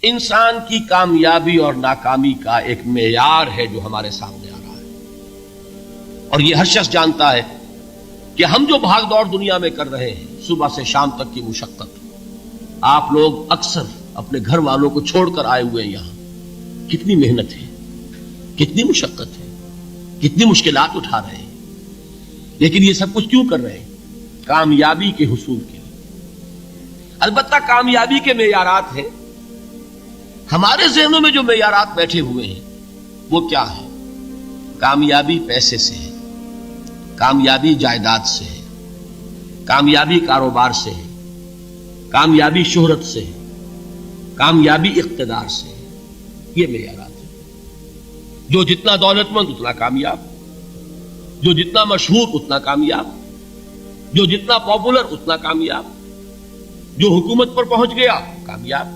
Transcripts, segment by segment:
انسان کی کامیابی اور ناکامی کا ایک معیار ہے جو ہمارے سامنے آ رہا ہے، اور یہ ہر شخص جانتا ہے کہ ہم جو بھاگ دوڑ دنیا میں کر رہے ہیں، صبح سے شام تک کی مشقت، آپ لوگ اکثر اپنے گھر والوں کو چھوڑ کر آئے ہوئے ہیں یہاں، کتنی محنت ہے، کتنی مشقت ہے، کتنی مشکلات اٹھا رہے ہیں، لیکن یہ سب کچھ کیوں کر رہے ہیں؟ کامیابی کے حصول کے لیے۔ البتہ کامیابی کے معیارات ہیں، ہمارے ذہنوں میں جو معیارات بیٹھے ہوئے ہیں وہ کیا ہے؟ کامیابی پیسے سے ہے، کامیابی جائیداد سے ہے، کامیابی کاروبار سے ہے، کامیابی شہرت سے ہے، کامیابی اقتدار سے ہے۔ یہ معیارات ہیں۔ جو جتنا دولت مند اتنا کامیاب، جو جتنا مشہور اتنا کامیاب، جو جتنا پاپولر اتنا کامیاب، جو حکومت پر پہنچ گیا کامیاب،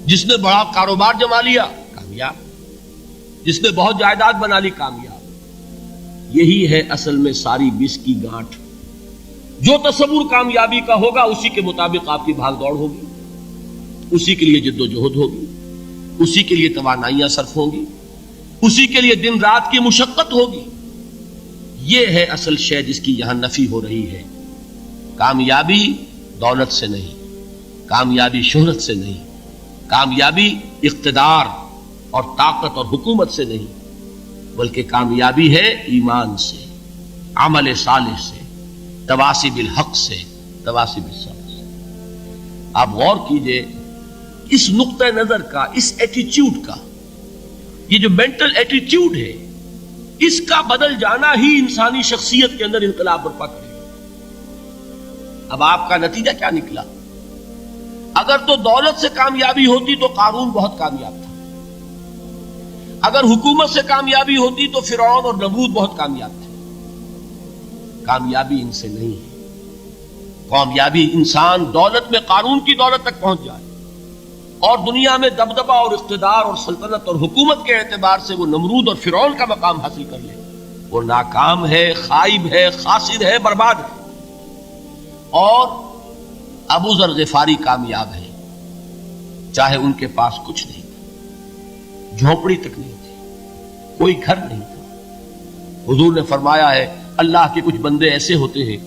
جس نے بڑا کاروبار جما لیا کامیاب، جس نے بہت جائیداد بنا لی کامیاب۔ یہی ہے اصل میں ساری بس کی گانٹھ۔ جو تصور کامیابی کا ہوگا اسی کے مطابق آپ کی بھاگ دوڑ ہوگی، اسی کے لیے جد و جہد ہوگی، اسی کے لیے توانائیاں صرف ہوں گی، اسی کے لیے دن رات کی مشقت ہوگی۔ یہ ہے اصل شے جس کی یہاں نفی ہو رہی ہے۔ کامیابی دولت سے نہیں، کامیابی شہرت سے نہیں، کامیابی اقتدار اور طاقت اور حکومت سے نہیں، بلکہ کامیابی ہے ایمان سے، عمل صالح سے، تواصی بالحق سے، تواصی بالصبر سے۔ آپ غور کیجئے اس نقطہ نظر کا، اس ایٹیچیوڈ کا، یہ جو مینٹل ایٹیچیوڈ ہے، اس کا بدل جانا ہی انسانی شخصیت کے اندر انقلاب برپا کرے گا۔ اب آپ کا نتیجہ کیا نکلا؟ اگر تو دولت سے کامیابی ہوتی تو قارون بہت کامیاب تھا، اگر حکومت سے کامیابی ہوتی تو فرعون اور نمرود بہت کامیاب تھے۔ کامیابی ان سے نہیں ہے۔ کامیابی انسان دولت میں قارون کی دولت تک پہنچ جائے اور دنیا میں دبدبہ اور اقتدار اور سلطنت اور حکومت کے اعتبار سے وہ نمرود اور فرعون کا مقام حاصل کر لے، وہ ناکام ہے، خائب ہے، خاسر ہے، برباد ہے۔ اور ابو ذر غفاری کامیاب ہے، چاہے ان کے پاس کچھ نہیں تھا، جھونپڑی تک نہیں تھی، کوئی گھر نہیں تھا۔ حضور نے فرمایا ہے اللہ کے کچھ بندے ایسے ہوتے ہیں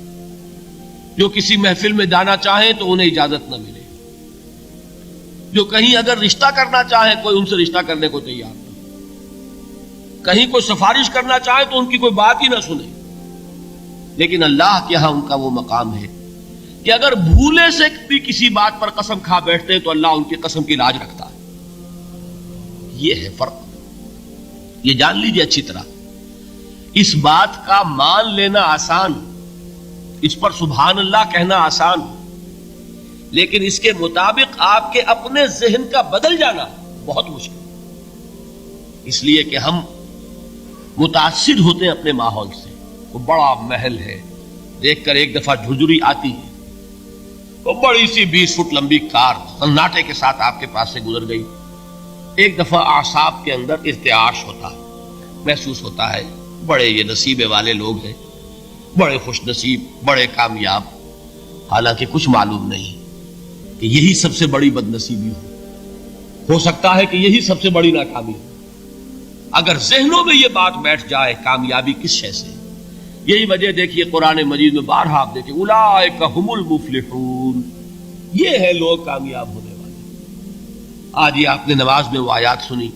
جو کسی محفل میں جانا چاہیں تو انہیں اجازت نہ ملے، جو کہیں اگر رشتہ کرنا چاہے کوئی ان سے رشتہ کرنے کو تیار نہ، کہیں کوئی سفارش کرنا چاہے تو ان کی کوئی بات ہی نہ سنے۔ لیکن اللہ کے ہاں ان کا وہ مقام ہے کہ اگر بھولے سے بھی کسی بات پر قسم کھا بیٹھتے ہیں تو اللہ ان کی قسم کی لاج رکھتا ہے۔ یہ ہے فرق، یہ جان لیجیے اچھی طرح۔ اس بات کا مان لینا آسان، اس پر سبحان اللہ کہنا آسان، لیکن اس کے مطابق آپ کے اپنے ذہن کا بدل جانا بہت مشکل، اس لیے کہ ہم متاثر ہوتے ہیں اپنے ماحول سے۔ وہ بڑا محل ہے، دیکھ کر ایک دفعہ جھرجھری آتی ہے، وہ بڑی سی 20 فٹ لمبی کار سناٹے کے ساتھ آپ کے پاس سے گزر گئی، ایک دفعہ اعصاب کے اندر ارتعاش ہوتا ہے، محسوس ہوتا ہے بڑے یہ نصیبے والے لوگ ہیں، بڑے خوش نصیب، بڑے کامیاب، حالانکہ کچھ معلوم نہیں کہ یہی سب سے بڑی بد نصیبی ہو سکتا ہے کہ یہی سب سے بڑی ناکامی ہو۔ اگر ذہنوں میں یہ بات بیٹھ جائے کامیابی کس شے سے، یہی وجہ دیکھیے قرآن مجید میں بارہا آپ دیکھیں اولئک هم المفلحون، یہ ہے لوگ کامیاب ہونے والے۔ آج یہ آپ نے نماز میں وہ آیات سنی،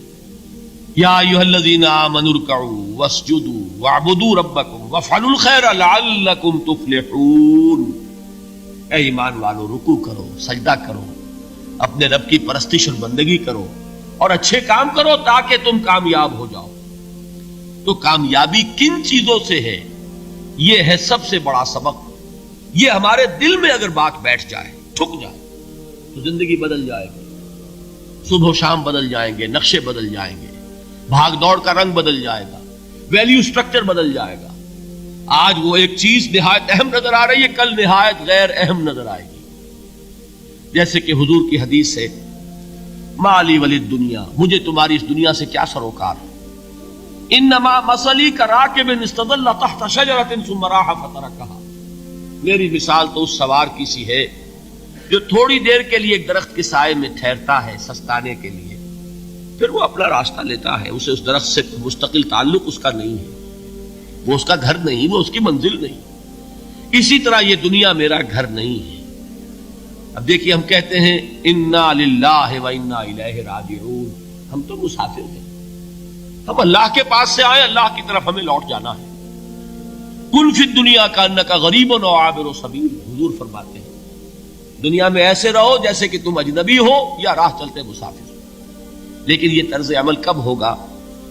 یا ایھا الذین آمنوا ارکعوا واسجدوا واعبدوا ربکم وافعلوا الخیر لعلکم تفلحون۔ اے ایمان والو، رکوع کرو، سجدہ کرو، اپنے رب کی پرستش اور بندگی کرو اور اچھے کام کرو تاکہ تم کامیاب ہو جاؤ۔ تو کامیابی کن چیزوں سے ہے؟ یہ ہے سب سے بڑا سبق۔ یہ ہمارے دل میں اگر بات بیٹھ جائے، ٹھک جائے، تو زندگی بدل جائے گی، صبح و شام بدل جائیں گے، نقشے بدل جائیں گے، بھاگ دوڑ کا رنگ بدل جائے گا، ویلیو سٹرکچر بدل جائے گا۔ آج وہ ایک چیز نہایت اہم نظر آ رہی ہے، کل نہایت غیر اہم نظر آئے گی۔ جیسے کہ حضور کی حدیث ہے مالی ولی دنیا، مجھے تمہاری اس دنیا سے کیا سروکار، انما مثلی کراکب استظل تحت شجرۃ ثم راح فترکھا، میری مثال تو اس سوار کی سی ہے جو تھوڑی دیر کے لیے ایک درخت کے سائے میں ٹھہرتا ہے سستانے کے لیے، پھر وہ اپنا راستہ لیتا ہے، اسے اس درخت سے مستقل تعلق اس کا نہیں ہے، وہ اس کا گھر نہیں، وہ اس کی منزل نہیں۔ اسی طرح یہ دنیا میرا گھر نہیں ہے۔ اب دیکھیے ہم کہتے ہیں انا للہ و انا الیہ راجعون، ہم تو مسافر ہیں، ہم اللہ کے پاس سے آئے، اللہ کی طرف ہمیں لوٹ جانا ہے۔ کن فی الدنیا کانک غریب و عابر سبیل، حضور فرماتے ہیں دنیا میں ایسے رہو جیسے کہ تم اجنبی ہو یا راہ چلتے مسافر ہو۔ لیکن یہ طرز عمل کب ہوگا؟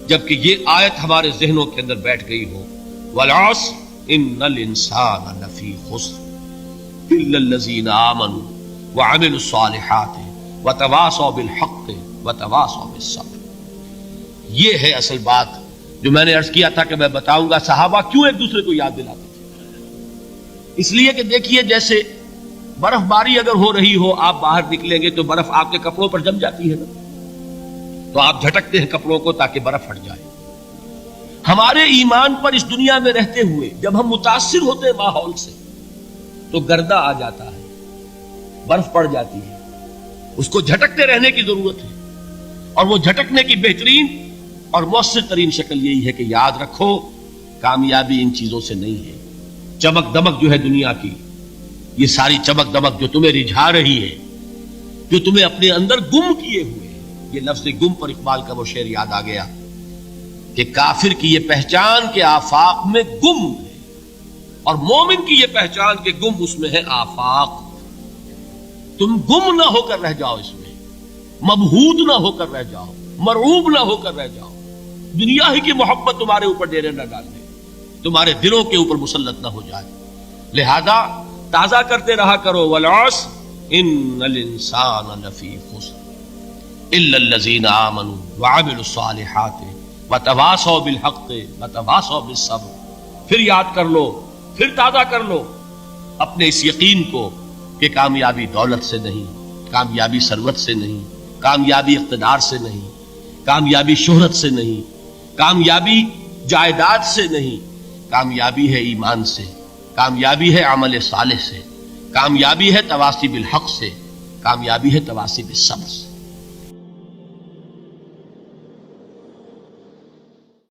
جبکہ یہ آیت ہمارے ذہنوں کے اندر بیٹھ گئی ہو، والعصر ان الانسان لفی خسر الا الذین آمنوا وعملوا الصالحات وتواصوا بالحق وتواصوا بالصبر۔ یہ ہے اصل بات جو میں نے عرض کیا تھا کہ میں بتاؤں گا صحابہ کیوں ایک دوسرے کو یاد دلاتے تھے۔ اس لیے کہ دیکھیے جیسے برف باری اگر ہو رہی ہو، آپ باہر نکلیں گے تو برف آپ کے کپڑوں پر جم جاتی ہے نا، تو آپ جھٹکتے ہیں کپڑوں کو تاکہ برف ہٹ جائے۔ ہمارے ایمان پر اس دنیا میں رہتے ہوئے جب ہم متاثر ہوتے ہیں ماحول سے تو گردہ آ جاتا ہے، برف پڑ جاتی ہے، اس کو جھٹکتے رہنے کی ضرورت ہے۔ اور وہ جھٹکنے کی بہترین اور مؤثر ترین شکل یہی ہے کہ یاد رکھو کامیابی ان چیزوں سے نہیں ہے۔ چمک دمک جو ہے دنیا کی، یہ ساری چمک دمک جو تمہیں رجھا رہی ہے، جو تمہیں اپنے اندر گم کیے ہوئے ہے، یہ لفظ گم پر اقبال کا وہ شعر یاد آ گیا کہ کافر کی یہ پہچان کے آفاق میں گم ہے، اور مومن کی یہ پہچان کے گم اس میں ہے آفاق۔ تم گم نہ ہو کر رہ جاؤ، اس میں مبہوت نہ ہو کر رہ جاؤ، مرعوب نہ ہو کر رہ جاؤ، دنیا ہی کی محبت تمہارے اوپر ڈیرے نہ ڈال دے، تمہارے دلوں کے اوپر مسلط نہ ہو جائے۔ لہذا تازہ کرتے رہا کرو، والعصر ان الانسان لفی خسر الا الذین آمنوا وعملوا الصالحات وتواصوا بالحق وتواصوا بالصبر۔ پھر یاد کر لو، پھر تازہ کر لو اپنے اس یقین کو کہ کامیابی دولت سے نہیں، کامیابی ثروت سے نہیں، کامیابی اقتدار سے نہیں، کامیابی شہرت سے نہیں، کامیابی جائیداد سے نہیں، کامیابی ہے ایمان سے، کامیابی ہے عمل صالح سے، کامیابی ہے تواصی بالحق سے، کامیابی ہے تواصی بالصبر سے۔